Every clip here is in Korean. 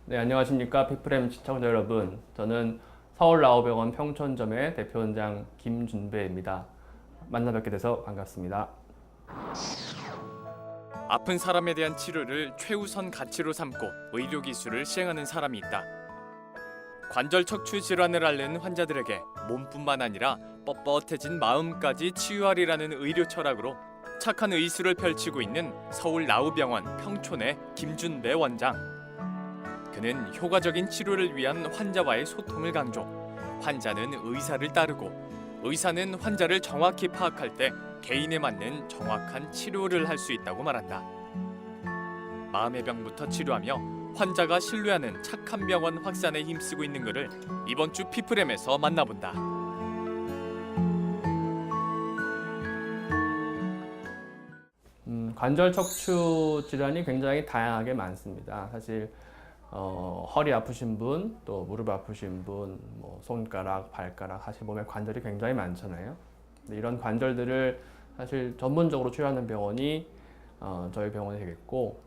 네, 안녕하십니까. 피프렘 시청자 여러분. 저는 서울라오병원 평촌점의 대표원장 김준배입니다. 만나 뵙게 돼서 반갑습니다. 아픈 사람에 대한 치료를 최우선 가치로 삼고 의료 기술을 시행하는 사람이 있다. 관절 척추 질환을 앓는 환자들에게 몸뿐만 아니라 뻣뻣해진 마음까지 치유하리라는 의료 철학으로 착한 의술을 펼치고 있는 서울라우병원 평촌의 김준배 원장. 그는 효과적인 치료를 위한 환자와의 소통을 강조. 환자는 의사를 따르고 의사는 환자를 정확히 파악할 때 개인에 맞는 정확한 치료를 할 수 있다고 말한다. 마음의 병부터 치료하며 환자가 신뢰하는 착한 병원 확산에 힘쓰고 있는 그를 이번 주 피프렘에서 만나본다. 관절 척추 질환이 굉장히 다양하게 많습니다. 사실 허리 아프신 분, 또 무릎 아프신 분, 뭐 손가락, 발가락, 사실 몸에 관절이 굉장히 많잖아요. 근데 이런 관절들을 사실 전문적으로 치료하는 병원이 저희 병원이 되겠고,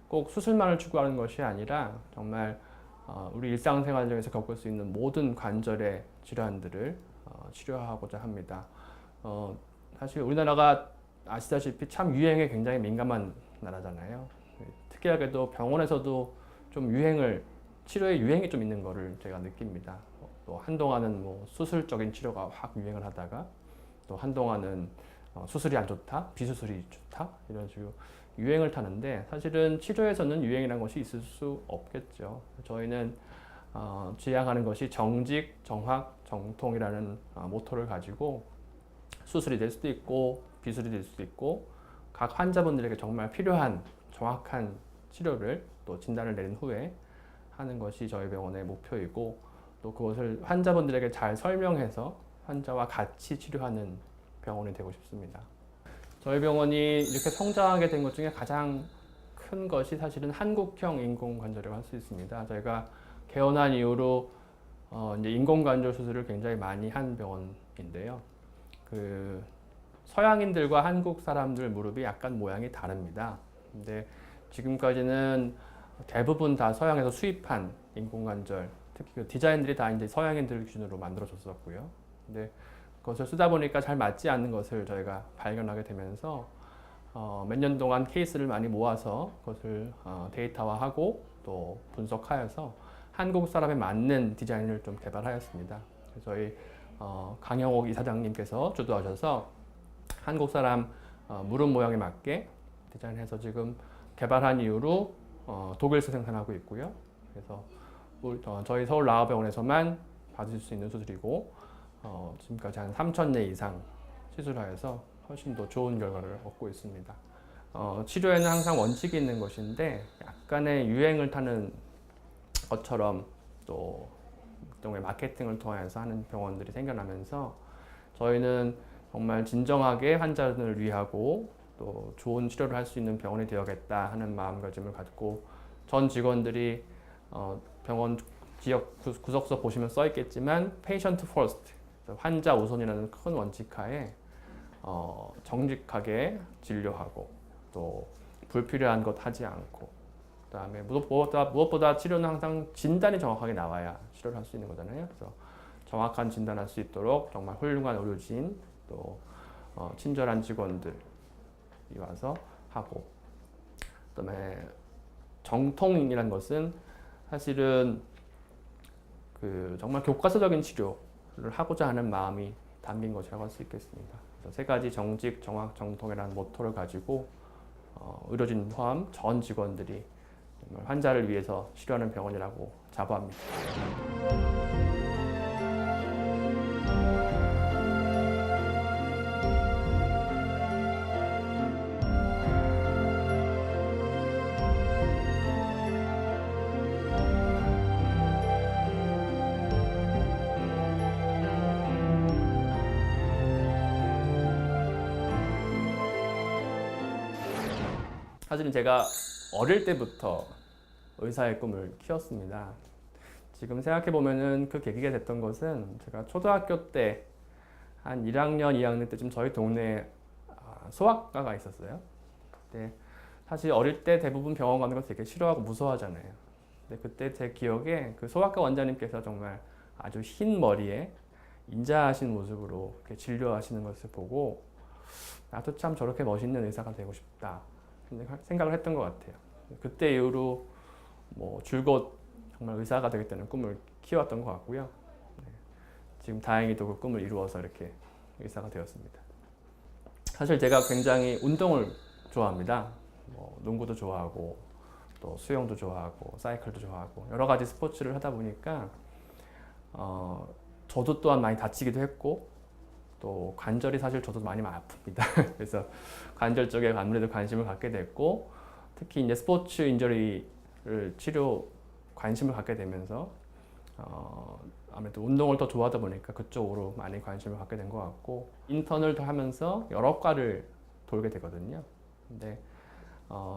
꼭 수술만을 추구하는 것이 아니라 정말 우리 일상생활 중에서 겪을 수 있는 모든 관절의 질환들을 치료하고자 합니다. 사실 우리나라가 아시다시피 참 유행에 굉장히 민감한 나라잖아요. 특이하게도 병원에서도 좀 치료의 유행이 좀 있는 거를 제가 느낍니다. 또 한동안은 뭐 수술적인 치료가 확 유행을 하다가 또 한동안은 수술이 안 좋다, 비수술이 좋다 이런 식으로 유행을 타는데, 사실은 치료에서는 유행이라는 것이 있을 수 없겠죠. 저희는 지향하는 것이 정직, 정확, 정통이라는 모토를 가지고 수술이 될 수도 있고 비수술이 될 수도 있고 각 환자분들에게 정말 필요한 정확한 치료를 또 진단을 내린 후에 하는 것이 저희 병원의 목표이고, 또 그것을 환자분들에게 잘 설명해서 환자와 같이 치료하는 병원이 되고 싶습니다. 저희 병원이 이렇게 성장하게 된 것 중에 가장 큰 것이 사실은 한국형 인공관절이라고 할 수 있습니다. 저희가 개원한 이후로 이제 인공관절 수술을 굉장히 많이 한 병원인데요. 서양인들과 한국 사람들 무릎이 약간 모양이 다릅니다. 근데 지금까지는 대부분 다 서양에서 수입한 인공관절, 특히 그 디자인들이 다 이제 서양인들 기준으로 만들어졌었고요. 근데 그것을 쓰다 보니까 잘 맞지 않는 것을 저희가 발견하게 되면서 몇 년 동안 케이스를 많이 모아서 그것을 데이터화하고 또 분석하여서 한국 사람에 맞는 디자인을 좀 개발하였습니다. 그래서 저희 강영옥 이사장님께서 주도하셔서 한국 사람 무릎 모양에 맞게 디자인해서 지금 개발한 이후로 독일에서 생산하고 있고요. 그래서 저희 서울 라오병원에서만 받으실 수 있는 수술이고, 지금까지 한 3,000례 이상 시술하여서 훨씬 더 좋은 결과를 얻고 있습니다. 치료에는 항상 원칙이 있는 것인데, 약간의 유행을 타는 것처럼 또 일종의 마케팅을 통해서 하는 병원들이 생겨나면서 저희는 정말 진정하게 환자들을 위하고 또 좋은 치료를 할 수 있는 병원이 되어야겠다 하는 마음가짐을 갖고, 전 직원들이 병원 지역 구석서 보시면 써 있겠지만 patient first, 환자 우선이라는 큰 원칙 하에 정직하게 진료하고 또 불필요한 것 하지 않고, 그다음에 무엇보다 치료는 항상 진단이 정확하게 나와야 치료를 할 수 있는 거잖아요. 그래서 정확한 진단할 수 있도록 정말 훌륭한 의료진 또 친절한 직원들이 와서 하고, 그다음에 정통이라는 것은 사실은 정말 교과서적인 치료를 하고자 하는 마음이 담긴 것이라고 할 수 있겠습니다. 그래서 세 가지 정직, 정확, 정통이라는 모토를 가지고 의료진 포함 전 직원들이 정말 환자를 위해서 치료하는 병원이라고 자부합니다. 사실은 제가 어릴 때부터 의사의 꿈을 키웠습니다. 지금 생각해 보면은 그 계기가 됐던 것은, 제가 초등학교 때 한 1학년, 2학년 때쯤 저희 동네에 소아과가 있었어요. 근데 사실 어릴 때 대부분 병원 가는 거 되게 싫어하고 무서워하잖아요. 근데 그때 제 기억에 그 소아과 원장님께서 정말 아주 흰 머리에 인자하신 모습으로 이렇게 진료하시는 것을 보고 나도 참 저렇게 멋있는 의사가 되고 싶다 생각을 했던 것 같아요. 그때 이후로 뭐 줄곧 정말 의사가 되겠다는 꿈을 키웠던 것 같고요. 네. 지금 다행히도 그 꿈을 이루어서 이렇게 의사가 되었습니다. 사실 제가 굉장히 운동을 좋아합니다. 뭐 농구도 좋아하고 또 수영도 좋아하고 사이클도 좋아하고 여러 가지 스포츠를 하다 보니까 저도 또한 많이 다치기도 했고 또 관절이 사실 저도 많이 아픕니다. 그래서 관절 쪽에 아무래도 관심을 갖게 됐고 특히 이제 스포츠 인저리를 치료 관심을 갖게 되면서 아무래도 운동을 더 좋아하다 보니까 그쪽으로 많이 관심을 갖게 된 것 같고 인턴을 하면서 여러 과를 돌게 되거든요. 근데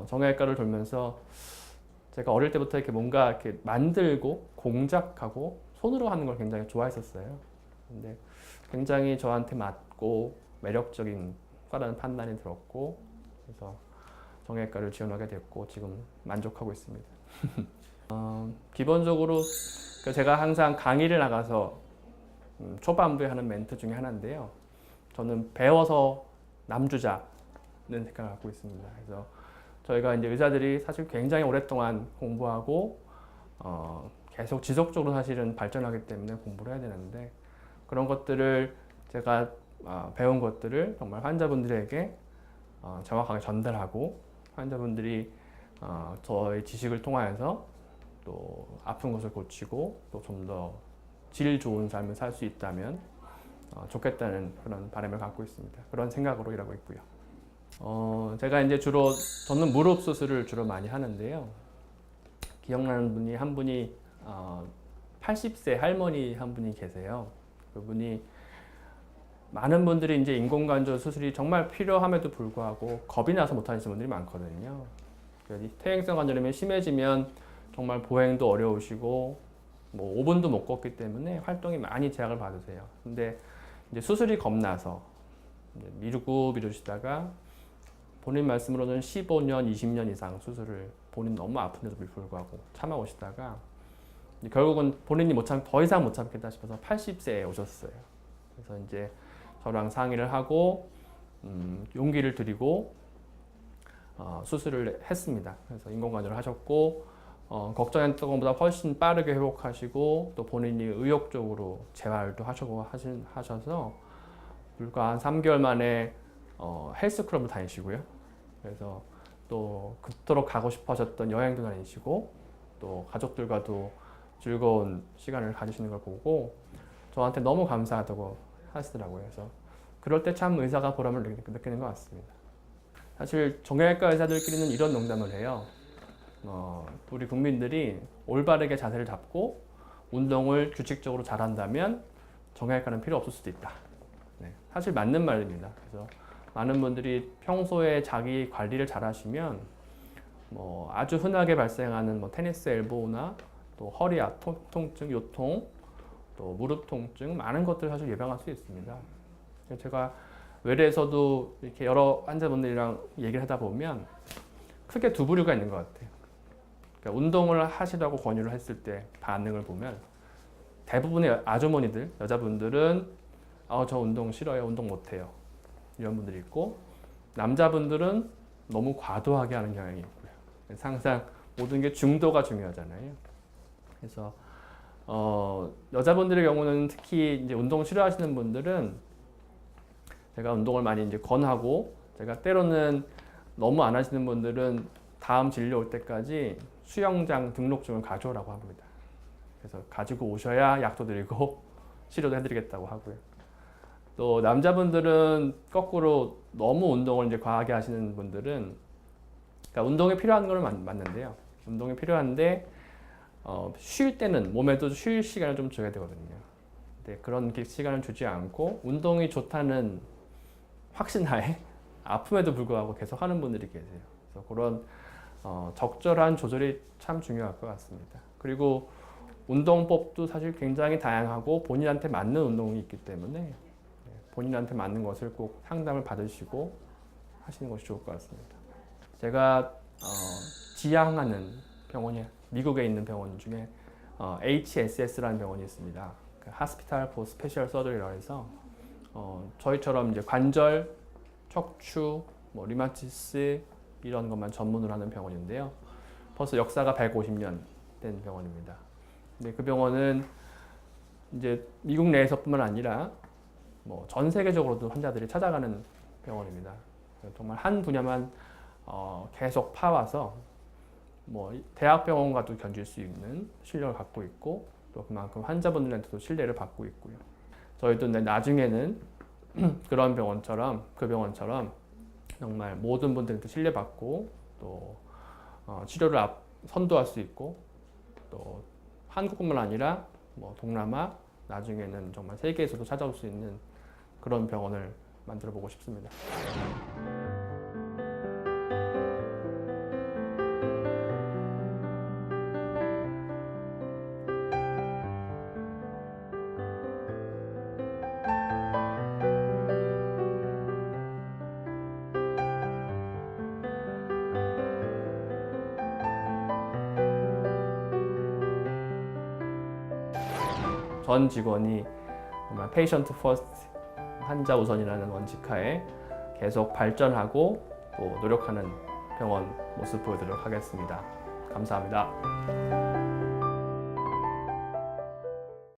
정형외과를 돌면서 제가 어릴 때부터 이렇게 뭔가 이렇게 만들고 공작하고 손으로 하는 걸 굉장히 좋아했었어요. 근데 굉장히 저한테 맞고 매력적인 과라는 판단이 들었고 그래서 정형외과를 지원하게 됐고 지금 만족하고 있습니다. 기본적으로 제가 항상 강의를 나가서 초반부에 하는 멘트 중에 하나인데요. 저는 배워서 남주자는 생각을 갖고 있습니다. 그래서 저희가 이제 의사들이 사실 굉장히 오랫동안 공부하고 계속 지속적으로 사실은 발전하기 때문에 공부를 해야 되는데 그런 것들을 제가 배운 것들을 정말 환자분들에게 정확하게 전달하고 환자분들이 저의 지식을 통하여서 또 아픈 것을 고치고 또 좀 더 질 좋은 삶을 살 수 있다면 좋겠다는 그런 바람을 갖고 있습니다. 그런 생각으로 일하고 있고요. 제가 이제 주로 저는 무릎 수술을 주로 많이 하는데요. 기억나는 분이 한 분이 80세 할머니 한 분이 계세요. 그분이 많은 분들이 이제 인공관절 수술이 정말 필요함에도 불구하고 겁이 나서 못 하시는 분들이 많거든요. 퇴행성 관절염이 심해지면 정말 보행도 어려우시고 뭐 5분도 못 걷기 때문에 활동이 많이 제약을 받으세요. 근데 이제 수술이 겁나서 이제 미루시다가 본인 말씀으로는 15년, 20년 이상 수술을 본인 너무 아픈데도 불구하고 참아오시다가 결국은 본인이 더 이상 못 참겠다 싶어서 80세에 오셨어요. 그래서 이제 저랑 상의를 하고 용기를 드리고 수술을 했습니다. 그래서 인공관절을 하셨고 걱정했던 것보다 훨씬 빠르게 회복하시고 또 본인이 의욕적으로 재활도 하셔서 불과 한 3개월 만에 헬스클럽을 다니시고요. 그래서 또 그토록 가고 싶어 하셨던 여행도 다니시고 또 가족들과도 즐거운 시간을 가지시는 걸 보고 저한테 너무 감사하다고 하시더라고요. 그래서 그럴 때 참 의사가 보람을 느끼는 것 같습니다. 사실 정형외과 의사들끼리는 이런 농담을 해요. 우리 국민들이 올바르게 자세를 잡고 운동을 규칙적으로 잘한다면 정형외과는 필요 없을 수도 있다. 네, 사실 맞는 말입니다. 그래서 많은 분들이 평소에 자기 관리를 잘 하시면 아주 흔하게 발생하는 테니스 엘보나 또 허리 통증, 요통, 또 무릎 통증 많은 것들 사실 예방할 수 있습니다. 제가 외래에서도 이렇게 여러 환자분들이랑 얘기를 하다 보면 크게 두 부류가 있는 것 같아요. 그러니까 운동을 하시라고 권유를 했을 때 반응을 보면 대부분의 아주머니들, 여자분들은 저 운동 싫어요, 운동 못해요 이런 분들이 있고 남자분들은 너무 과도하게 하는 경향이 있고요. 그래서 항상 모든 게 중도가 중요하잖아요. 그래서 여자분들의 경우는 특히 이제 운동 싫어하시는 분들은 제가 운동을 많이 이제 권하고 제가 때로는 너무 안 하시는 분들은 다음 진료 올 때까지 수영장 등록증을 가져오라고 합니다. 그래서 가지고 오셔야 약도 드리고 치료도 해드리겠다고 하고요. 또 남자분들은 거꾸로 너무 운동을 이제 과하게 하시는 분들은 그러니까 운동이 필요한 건 맞는데요. 운동이 필요한데 쉴 때는 몸에도 쉴 시간을 좀 줘야 되거든요. 근데 그런 시간을 주지 않고 운동이 좋다는 확신하에 아픔에도 불구하고 계속 하는 분들이 계세요. 그래서 그런 적절한 조절이 참 중요할 것 같습니다. 그리고 운동법도 사실 굉장히 다양하고 본인한테 맞는 운동이 있기 때문에 본인한테 맞는 것을 꼭 상담을 받으시고 하시는 것이 좋을 것 같습니다. 제가 지향하는 병원이 미국에 있는 병원 중에 HSS라는 병원이 있습니다. 그 Hospital for Special Surgery라고 해서 저희처럼 이제 관절, 척추, 뭐 리마티스 이런 것만 전문으로 하는 병원인데요. 벌써 역사가 150년 된 병원입니다. 근데 그 병원은 이제 미국 내에서뿐만 아니라 뭐 전 세계적으로도 환자들이 찾아가는 병원입니다. 정말 한 분야만 계속 파와서 뭐 대학병원과도 견줄 수 있는 실력을 갖고 있고 또 그만큼 환자분들한테도 신뢰를 받고 있고요. 저희도 나중에는 그런 병원처럼 그 병원처럼 정말 모든 분들한테 신뢰받고 또 치료를 선도할 수 있고 또 한국뿐만 아니라 뭐 동남아 나중에는 정말 세계에서도 찾아올 수 있는 그런 병원을 만들어 보고 싶습니다. 전 직원이 정말 페이션트 퍼스트 환자 우선이라는 원칙하에 계속 발전하고 또 노력하는 병원 모습 보여드리도록 하겠습니다. 감사합니다.